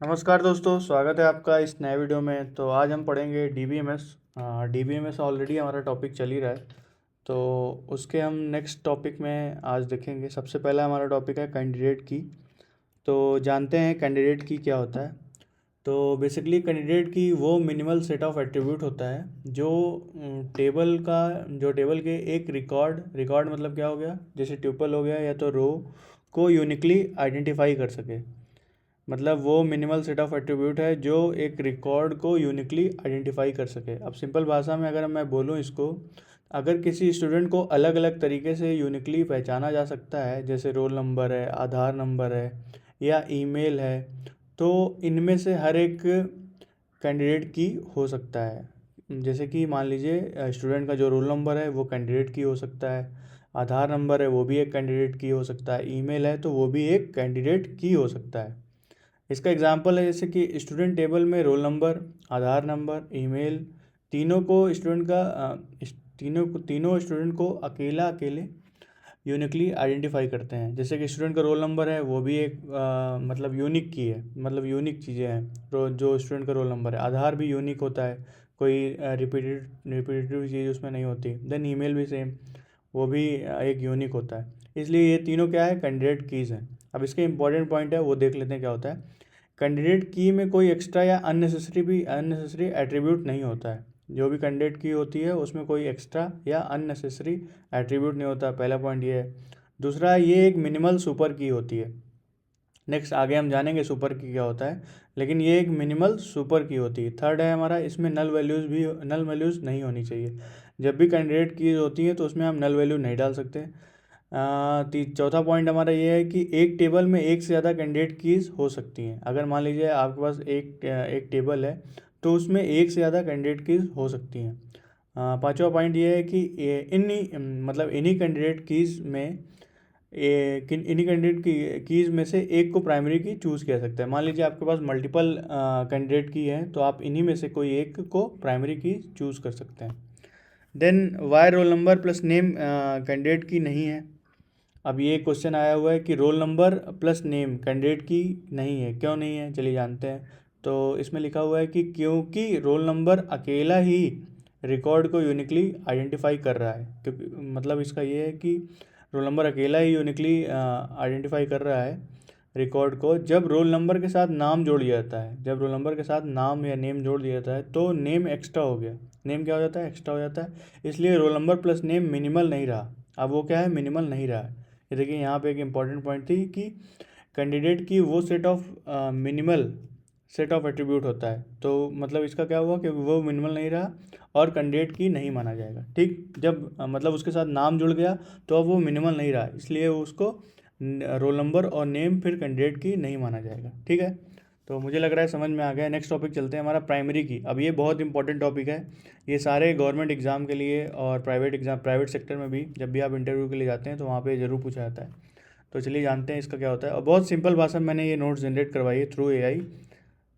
नमस्कार दोस्तों, स्वागत है आपका इस नए वीडियो में। तो आज हम पढ़ेंगे DBMS। DBMS ऑलरेडी हमारा टॉपिक चल ही रहा है, तो उसके हम नेक्स्ट टॉपिक में आज देखेंगे। सबसे पहला हमारा टॉपिक है कैंडिडेट की। तो जानते हैं कैंडिडेट की क्या होता है। तो बेसिकली कैंडिडेट की वो मिनिमल सेट ऑफ एट्रीब्यूट होता है जो टेबल के एक रिकॉर्ड मतलब क्या हो गया, जैसे ट्यूपल हो गया या तो रो को यूनिकली आइडेंटिफाई कर सके। मतलब वो मिनिमल सेट ऑफ एट्रीब्यूट है जो एक रिकॉर्ड को यूनिकली आइडेंटिफाई कर सके। अब सिंपल भाषा में अगर मैं बोलूँ इसको, अगर किसी स्टूडेंट को अलग अलग तरीके से यूनिकली पहचाना जा सकता है, जैसे रोल नंबर है, आधार नंबर है या ईमेल है, तो इनमें से हर एक कैंडिडेट की हो सकता है। जैसे कि मान लीजिए स्टूडेंट का जो रोल नंबर है वो कैंडिडेट की हो सकता है, आधार नंबर है वो भी एक कैंडिडेट की हो सकता है, ईमेल है तो वो भी एक कैंडिडेट की हो सकता है। इसका एग्जांपल है जैसे कि स्टूडेंट टेबल में रोल नंबर, आधार नंबर, ईमेल, तीनों को स्टूडेंट का तीनों स्टूडेंट को अकेले यूनिकली आइडेंटिफाई करते हैं। जैसे कि स्टूडेंट का रोल नंबर है वो भी एक मतलब यूनिक की है, मतलब यूनिक चीज़ें हैं। जो स्टूडेंट का रोल नंबर है, आधार भी यूनिक होता है, कोई रिपीटेटिव चीज़ उसमें नहीं होती। देन ईमेल भी सेम, वो भी एक यूनिक होता है। इसलिए ये तीनों क्या है, कैंडिडेट कीज़ हैं। अब इसके इंपॉर्टेंट पॉइंट है वो देख लेते हैं क्या होता है। कैंडिडेट की में कोई एक्स्ट्रा या अननेसेसरी एट्रीब्यूट नहीं होता है। जो भी कैंडिडेट की होती है उसमें कोई एक्स्ट्रा या अननेसेसरी एट्रीब्यूट नहीं होता। पहला पॉइंट ये है। दूसरा, ये एक मिनिमल सुपर की होती है। नेक्स्ट आगे हम जानेंगे सुपर की क्या होता है, लेकिन ये एक मिनिमल सुपर की होती है। थर्ड है हमारा, इसमें नल वैल्यूज़ नहीं होनी चाहिए। जब भी कैंडिडेट की होती है तो उसमें हम नल वैल्यू नहीं डाल सकते। चौथा पॉइंट हमारा ये है कि एक टेबल में एक से ज़्यादा कैंडिडेट कीज़ हो सकती हैं। अगर मान लीजिए आपके पास एक टेबल है तो उसमें एक से ज़्यादा कैंडिडेट कीज़ हो सकती हैं। पांचवा पॉइंट ये है कि इन्हीं कैंडिडेट कीज़ में इन्हीं कैंडिडेट की कीज़ में से एक को प्राइमरी की चूज़ किया सकता है। मान लीजिए आपके पास मल्टीपल कैंडिडेट की है तो आप इन्हीं में से कोई एक को प्राइमरी की चूज़ कर सकते हैं। Then why roll number plus name candidate की नहीं है। अब ये क्वेश्चन आया हुआ है कि role number plus name candidate की नहीं है, क्यों नहीं है, चलिए जानते हैं। तो इसमें लिखा हुआ है कि क्योंकि रोल नंबर अकेला ही रिकॉर्ड को यूनिकली आइडेंटिफाई कर रहा है। क्योंकि मतलब इसका ये है कि रोल नंबर अकेला ही यूनिकली आइडेंटिफाई कर रहा है रिकॉर्ड को। जब रोल नंबर के साथ नाम जोड़ दिया जाता है, जब रोल नंबर के साथ नाम या नेम जोड़ दिया जाता है तो नेम एक्स्ट्रा हो गया। नेम क्या हो जाता है, एक्स्ट्रा हो जाता है। इसलिए role number plus name minimal नहीं रहा। अब वो क्या है, मिनिमल नहीं रहा है। ये देखिए यहाँ पे एक इंपॉर्टेंट पॉइंट थी कि कैंडिडेट की वो मिनिमल सेट ऑफ एट्रीब्यूट होता है। तो मतलब इसका क्या हुआ कि वो मिनिमल नहीं रहा और कैंडिडेट की नहीं माना जाएगा। ठीक, जब मतलब उसके साथ नाम जुड़ गया तो अब वो मिनिमल नहीं रहा, इसलिए उसको रोल नंबर और नेम फिर कैंडिडेट की नहीं माना जाएगा। ठीक है, तो मुझे लग रहा है समझ में आ गया। नेक्स्ट टॉपिक चलते हैं हमारा प्राइमरी की। अब ये बहुत इंपॉर्टेंट टॉपिक है। ये सारे गवर्नमेंट एग्ज़ाम के लिए और प्राइवेट सेक्टर में भी जब भी आप इंटरव्यू के लिए जाते हैं तो वहाँ पे ज़रूर पूछा जाता है। तो चलिए जानते हैं इसका क्या होता है। और बहुत सिंपल भाषा में मैंने ये नोट्स जनरेट करवाई है थ्रू एआई।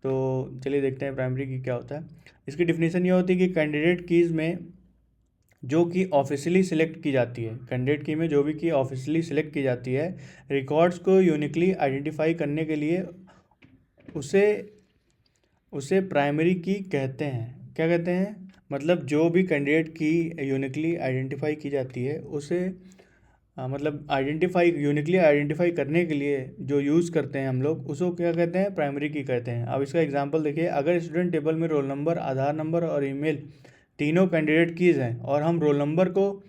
तो चलिए देखते हैं प्राइमरी की क्या होता है। इसकी डिफिनीशन ये होती है कि कैंडिडेट कीज़ में जो कि ऑफिशियली सिलेक्ट की जाती है, कैंडिडेट की में जो भी की ऑफिशियली सिलेक्ट की जाती है, रिकॉर्ड्स को यूनिकली आइडेंटिफाई करने के लिए उसे उसे प्राइमरी की कहते हैं। क्या कहते हैं, मतलब जो भी कैंडिडेट की यूनिकली आइडेंटिफाई की जाती है उसे मतलब यूनिकली आइडेंटिफाई करने के लिए जो यूज़ करते हैं हम लोग, उसको क्या कहते हैं, प्राइमरी की कहते हैं। अब इसका एग्जांपल देखिए, अगर स्टूडेंट टेबल में रोल नंबर, आधार नंबर और ईमेल तीनों कैंडिडेट कीज़ हैं और हम रोल नंबर को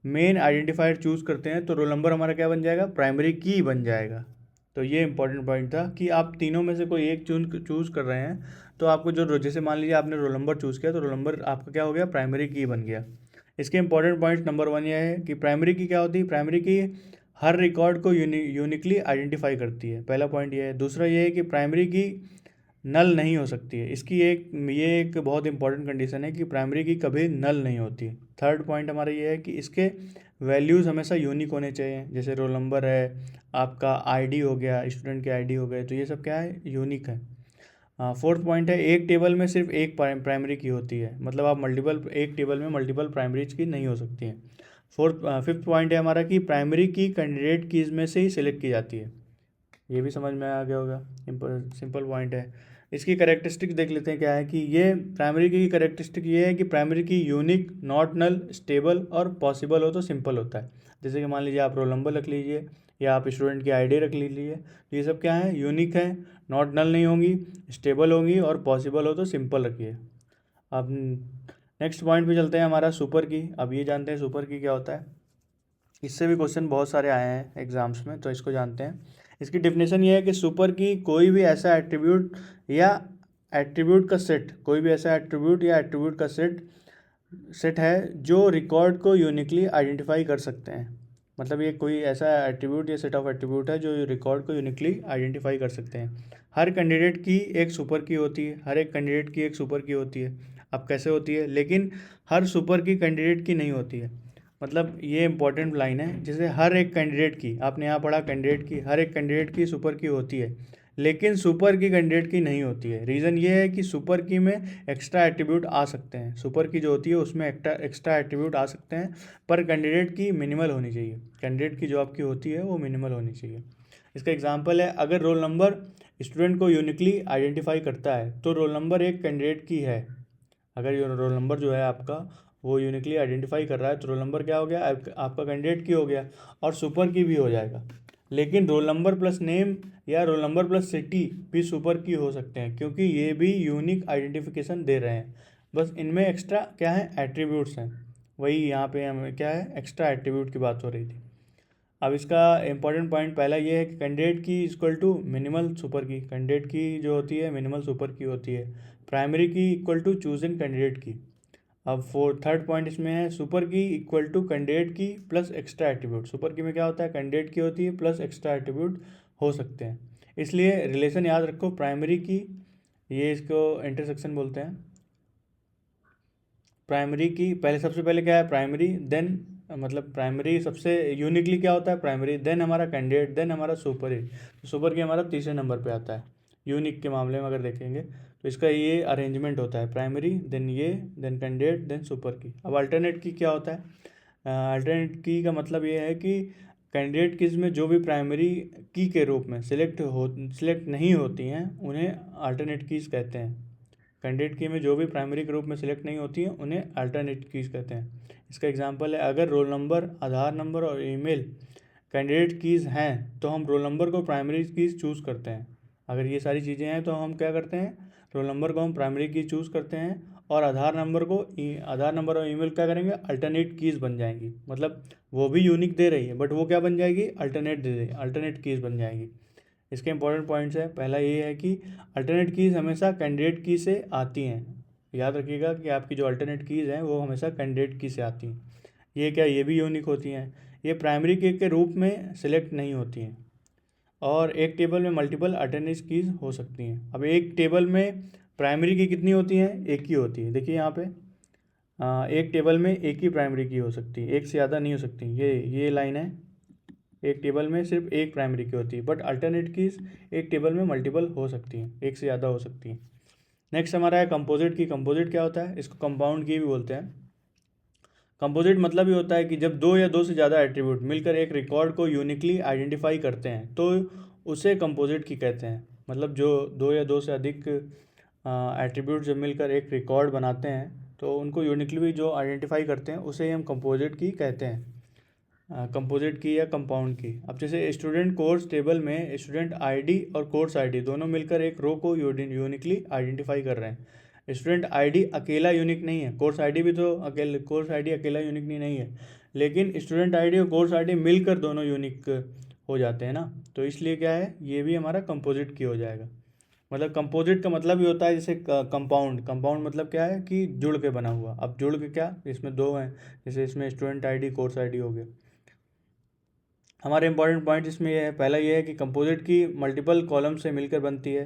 मेन आइडेंटिफायर चूज़ करते हैं तो रोल नंबर हमारा क्या बन जाएगा, प्राइमरी की बन जाएगा। तो ये इंपॉर्टेंट पॉइंट था कि आप तीनों में से कोई एक चूज़ कर रहे हैं तो आपको जैसे मान लीजिए आपने रोल नंबर चूज़ किया तो रोल नंबर आपका क्या हो गया, प्राइमरी की बन गया। इसके इंपॉर्टेंट पॉइंट नंबर 1 यह है कि प्राइमरी की क्या होती है, प्राइमरी की हर रिकॉर्ड को यूनिकली आइडेंटिफाई करती है। पहला पॉइंट ये है। दूसरा ये है कि प्राइमरी की नल नहीं हो सकती है। ये एक बहुत इंपॉर्टेंट कंडीशन है कि प्राइमरी की कभी नल नहीं होती। थर्ड पॉइंट हमारा ये है कि इसके वैल्यूज़ हमेशा यूनिक होने चाहिए। जैसे रोल नंबर है, आपका आईडी हो गया, स्टूडेंट के आईडी हो गए, तो ये सब क्या है, यूनिक है। फोर्थ पॉइंट है, एक टेबल में सिर्फ एक प्राइमरी की होती है। मतलब आप एक टेबल में मल्टीपल प्राइमरीज की नहीं हो सकती हैं। फिफ्थ पॉइंट है हमारा कि प्राइमरी की कैंडिडेट कीज़ में से ही सिलेक्ट की जाती है। ये भी समझ में आ गया होगा, सिंपल पॉइंट है। इसकी कैरेक्टरिस्टिक देख लेते हैं क्या है कि ये प्राइमरी की कैरेक्टरिस्टिक ये है कि प्राइमरी की यूनिक, नॉट नल, स्टेबल और पॉसिबल हो तो सिंपल होता है। जैसे कि मान लीजिए आप रोल नंबर रख लीजिए या आप स्टूडेंट की आईडी रख लीजिए, तो ये सब क्या है, यूनिक है, नॉट नल नहीं होंगी, स्टेबल होंगी और पॉसिबल हो तो सिंपल रखिए। अब नेक्स्ट पॉइंट पे चलते हैं, हमारा सुपर की। अब ये जानते हैं सुपर की क्या होता है, इससे भी क्वेश्चन बहुत सारे आए हैं एग्जाम्स में, तो इसको जानते हैं। इसकी डेफिनेशन ये है कि सुपर की कोई भी ऐसा एट्रीब्यूट या एट्रीब्यूट का सेट, कोई भी ऐसा एट्रीब्यूट या एट्रीब्यूट का सेट है जो रिकॉर्ड को यूनिकली आइडेंटिफाई कर सकते हैं। मतलब ये कोई ऐसा एट्रीब्यूट या सेट ऑफ एट्रीब्यूट है जो रिकॉर्ड को यूनिकली आइडेंटिफाई कर सकते हैं। हर कैंडिडेट की एक सुपर की होती है, हर एक कैंडिडेट की एक सुपर की होती है। अब कैसे होती है, लेकिन हर सुपर की कैंडिडेट की नहीं होती है। मतलब ये इंपॉर्टेंट लाइन है, जैसे हर एक कैंडिडेट की, आपने यहाँ पढ़ा कैंडिडेट की, हर एक कैंडिडेट की सुपर की होती है, लेकिन सुपर की कैंडिडेट की नहीं होती है। रीज़न ये है कि सुपर की में एक्स्ट्रा एट्रीब्यूट आ सकते हैं, सुपर की जो होती है उसमें एक्स्ट्रा एट्रीब्यूट आ सकते हैं, पर कैंडिडेट की मिनिमल होनी चाहिए। कैंडिडेट की जो आपकी होती है वो मिनिमल होनी चाहिए। इसका एग्जाम्पल है, अगर रोल नंबर स्टूडेंट को यूनिकली आइडेंटिफाई करता है तो रोल नंबर एक कैंडिडेट की है। अगर ये रोल नंबर जो है आपका वो यूनिकली आइडेंटिफाई कर रहा है तो रोल नंबर क्या हो गया, आपका कैंडिडेट की हो गया और सुपर की भी हो जाएगा। लेकिन रोल नंबर प्लस नेम या रोल नंबर प्लस सिटी भी सुपर की हो सकते हैं, क्योंकि ये भी यूनिक आइडेंटिफिकेशन दे रहे हैं। बस इनमें एक्स्ट्रा क्या है, एट्रीब्यूट्स हैं। वही यहाँ पे हमें क्या है, एक्स्ट्रा एट्रीब्यूट की बात हो रही थी। अब इसका इंपॉर्टेंट पॉइंट पहला ये है कि कैंडिडेट की इक्वल टू मिनिमल सुपर की, कैंडिडेट की जो होती है मिनिमल सुपर की होती है। प्राइमरी की इक्वल टू चूजन कैंडिडेट की। अब थर्ड पॉइंट इसमें है, सुपर की इक्वल टू कैंडिडेट की प्लस एक्स्ट्रा एट्रीब्यूट। सुपर की में क्या होता है, कैंडिडेट की होती है प्लस एक्स्ट्रा एट्रीब्यूट हो सकते हैं। इसलिए रिलेशन याद रखो, प्राइमरी की, ये इसको इंटरसेक्शन बोलते हैं। प्राइमरी की पहले, सबसे पहले क्या है, प्राइमरी, देन मतलब प्राइमरी सबसे यूनिकली क्या होता है, प्राइमरी, देन हमारा कैंडिडेट, देन हमारा सुपर ही। तो सुपर की हमारा तीसरे नंबर पे आता है यूनिक के मामले में अगर देखेंगे तो। इसका ये अरेंजमेंट होता है, प्राइमरी, देन ये, देन कैंडिडेट, देन सुपर की। अब अल्टरनेट की क्या होता है, अल्टरनेट की का मतलब ये है कि कैंडिडेट कीज में जो भी प्राइमरी की के रूप में सिलेक्ट नहीं होती हैं उन्हें अल्टरनेट कीज कहते हैं। कैंडिडेट की में जो भी प्राइमरी के रूप में सिलेक्ट नहीं होती हैं उन्हें अल्टरनेट कीज कहते हैं। इसका एग्जांपल है, अगर रोल नंबर, आधार नंबर और ईमेल कैंडिडेट कीज़ हैं तो हम रोल नंबर को प्राइमरी कीज़ चूज़ करते हैं। अगर ये सारी चीज़ें हैं तो हम क्या करते हैं, रोल नंबर को हम प्राइमरी की चूज़ करते हैं और आधार नंबर और ईमेल क्या करेंगे, अल्टरनेट कीज़ बन जाएंगी। मतलब वो भी यूनिक दे रही है बट वो क्या बन जाएगी, अल्टरनेट कीज़ बन जाएगी। इसके इंपॉर्टेंट पॉइंट्स है, पहला ये है कि अल्टरनेट कीज़ हमेशा कैंडिडेट की से आती हैं। याद रखिएगा कि आपकी जो अल्टरनेट कीज़ हैं वो हमेशा कैंडिडेट की से आती हैं। ये क्या, ये भी यूनिक होती हैं। ये प्राइमरी की के रूप में सिलेक्ट नहीं होती हैं और एक टेबल में मल्टीपल अल्टरनेट कीज़ हो सकती हैं। अब एक टेबल में प्राइमरी की कितनी होती हैं, एक ही होती है। देखिए यहाँ पे एक टेबल में एक ही प्राइमरी की हो सकती है, एक से ज़्यादा नहीं हो सकती। ये लाइन है, एक टेबल में सिर्फ एक प्राइमरी की होती है, बट अल्टरनेट कीज एक टेबल में मल्टीपल हो सकती हैं, एक से ज़्यादा हो सकती हैं। नेक्स्ट हमारा है कंपोजिट की। कंपोजिट क्या होता है, इसको कंपाउंड की भी बोलते हैं। कंपोजिट मतलब ये होता है कि जब दो या दो से ज़्यादा एट्रीब्यूट मिलकर एक रिकॉर्ड को यूनिकली आइडेंटिफाई करते हैं तो उसे कंपोजिट की कहते हैं। मतलब जो दो या दो से अधिक एट्रीब्यूट जब मिलकर एक रिकॉर्ड बनाते हैं तो उनको यूनिकली जो आइडेंटिफाई करते हैं उसे हम कंपोजिट की कहते हैं, कंपोजिट की या कंपाउंड की। अब जैसे स्टूडेंट कोर्स टेबल में स्टूडेंट आईडी और कोर्स आईडी दोनों मिलकर एक रो को यूनिकली आइडेंटिफाई कर रहे हैं। स्टूडेंट आईडी अकेला यूनिक नहीं है, कोर्स आईडी भी तो कोर्स आईडी अकेला यूनिक नहीं है, लेकिन स्टूडेंट आईडी और कोर्स आईडी मिलकर दोनों यूनिक हो जाते हैं ना, तो इसलिए क्या है, ये भी हमारा कंपोजिट की हो जाएगा। मतलब कंपोजिट का मतलब ये होता है जैसे कंपाउंड मतलब क्या है कि जुड़ के बना हुआ। अब जुड़ के क्या, इसमें दो हैं, जैसे इसमें स्टूडेंट आईडी कोर्स आईडी हो गए। हमारे इंपॉर्टेंट पॉइंट इसमें ये है, पहला ये है कि कंपोजिट की मल्टीपल कॉलम से मिलकर बनती है।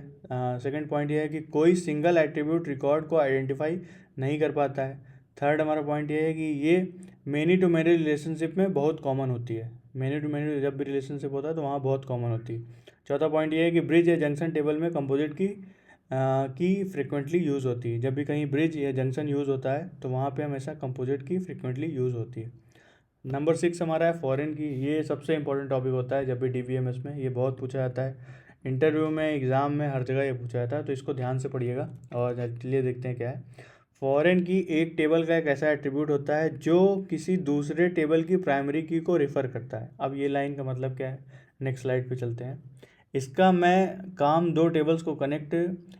सेकंड पॉइंट ये है कि कोई सिंगल एट्रीब्यूट रिकॉर्ड को आइडेंटिफाई नहीं कर पाता है। थर्ड हमारा पॉइंट ये है कि ये मेनी टू मेनी रिलेशनशिप में बहुत कॉमन होती है। मेनी टू मेनी जब भी रिलेशनशिप होता है तो वहाँ बहुत कॉमन होती है। चौथा पॉइंट ये है कि ब्रिज या जंक्शन टेबल में कंपोजिट की फ्रिक्वेंटली यूज़ होती है। जब भी कहीं ब्रिज या जंक्शन यूज़ होता है तो वहाँ पे हमेशा कंपोजिट की फ्रिक्वेंटली यूज़ होती है। नंबर 6 हमारा है फॉरेन की। ये सबसे इंपॉर्टेंट टॉपिक होता है जब भी DBMS में, ये बहुत पूछा जाता है। इंटरव्यू में, एग्ज़ाम में, हर जगह ये पूछा जाता है, तो इसको ध्यान से पढ़िएगा। और चलिए देखते हैं क्या है। फॉरेन की एक टेबल का एक ऐसा एट्रीब्यूट होता है जो किसी दूसरे टेबल की प्राइमरी की को रेफ़र करता है। अब ये लाइन का मतलब क्या है, नेक्स्ट स्लाइड पे चलते हैं। इसका मैं काम दो टेबल्स को कनेक्ट,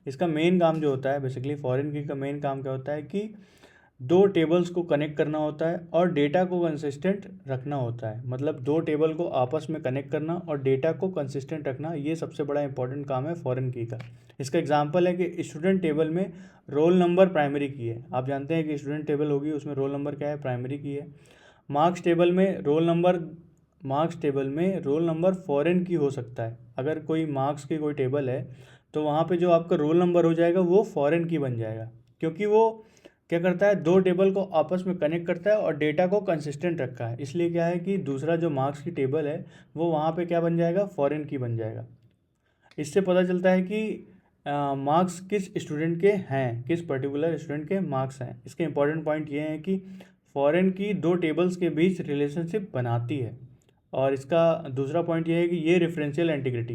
इसका मेन काम जो होता है बेसिकली फॉरेन की का मेन काम क्या होता है कि दो टेबल्स को कनेक्ट करना होता है और डेटा को कंसिस्टेंट रखना होता है। मतलब दो टेबल को आपस में कनेक्ट करना और डेटा को कंसिस्टेंट रखना, ये सबसे बड़ा इंपॉर्टेंट काम है फॉरेन की का। इसका एग्जांपल है कि स्टूडेंट टेबल में रोल नंबर प्राइमरी की है। आप जानते हैं कि स्टूडेंट टेबल होगी, उसमें रोल नंबर क्या है, प्राइमरी की है। मार्क्स टेबल में रोल नंबर फॉरेन की हो सकता है। अगर कोई मार्क्स की कोई टेबल है तो वहाँ पे जो आपका रोल नंबर हो जाएगा वो फॉरेन की बन जाएगा, क्योंकि वो क्या करता है, दो टेबल को आपस में कनेक्ट करता है और डेटा को कंसिस्टेंट रखा है। इसलिए क्या है कि दूसरा जो मार्क्स की टेबल है वो वहाँ पे क्या बन जाएगा, फॉरेन की बन जाएगा। इससे पता चलता है कि मार्क्स किस स्टूडेंट के हैं, किस पर्टिकुलर स्टूडेंट के मार्क्स हैं। इसके इंपॉर्टेंट पॉइंट ये हैं कि फॉरेन की दो टेबल्स के बीच रिलेशनशिप बनाती है। और इसका दूसरा पॉइंट ये है कि ये रेफरेंशियल इंटीग्रिटी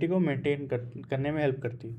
को मेंटेन करने में हेल्प करती है।